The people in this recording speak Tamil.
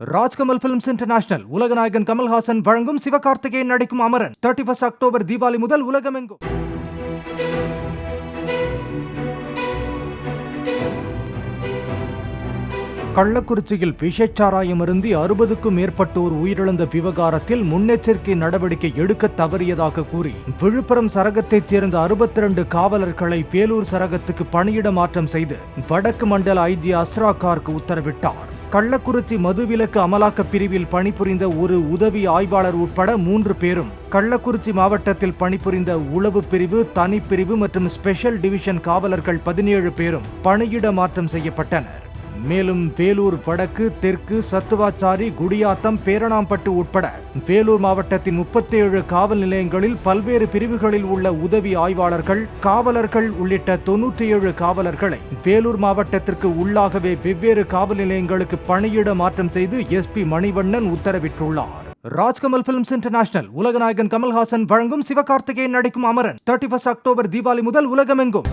ராஜ்கமல் பிலிம்ஸ் இன்டர்நேஷனல் உலகநாயகன் கமல்ஹாசன் வழங்கும் சிவகார்த்திகேயன் நடிக்கும் அமரன் 31 அக்டோபர் தீபாவளி முதல் உலகமெங்கும். கள்ளக்குறிச்சியில் விஷச்சாராயம் அருந்தி 60க்கும் மேற்பட்டோர் உயிரிழந்த விவகாரத்தில் முன்னெச்சரிக்கை நடவடிக்கை எடுக்க தவறியதாக கூறி விழுப்புரம் சரகத்தைச் சேர்ந்த 62 காவலர்களை பேலூர் சரகத்துக்கு பணியிட மாற்றம் செய்து வடக்கு மண்டல ஐஜி அஸ்ரா கார்க் உத்தரவிட்டார். கள்ளக்குறிச்சி மதுவிலக்கு அமலாக்க பிரிவில் பணிபுரிந்த ஒரு உதவி ஆய்வாளர் உட்பட 3 பேரும் கள்ளக்குறிச்சி மாவட்டத்தில் பணிபுரிந்த உளவு பிரிவு, தனிப்பிரிவு மற்றும் ஸ்பெஷல் டிவிஷன் காவலர்கள் 17 பேரும் பணியிட மாற்றம் செய்யப்பட்டனர். மேலும் வேலூர் வடக்கு, தெற்கு, சத்துவாச்சாரி, குடியாத்தம், பேரணாம்பட்டு உட்பட வேலூர் மாவட்டத்தின் 37 காவல் நிலையங்களில் பல்வேறு பிரிவுகளில் உள்ள உதவி ஆய்வாளர்கள், காவலர்கள் உள்ளிட்ட 97 காவலர்களை வேலூர் மாவட்டத்திற்கு உள்ளாகவே வெவ்வேறு காவல் நிலையங்களுக்கு பணியிட மாற்றம் செய்து எஸ்பி மணிவண்ணன் உத்தரவிட்டுள்ளார். ராஜ்கமல் பிலிம்ஸ் இன்டர்நேஷனல் உலகநாயகன் கமல்ஹாசன் வழங்கும் சிவகார்த்திகேயன் நடிக்கும் அமரன் 31 அக்டோபர் தீபாவளி முதல் உலகமெங்கும்.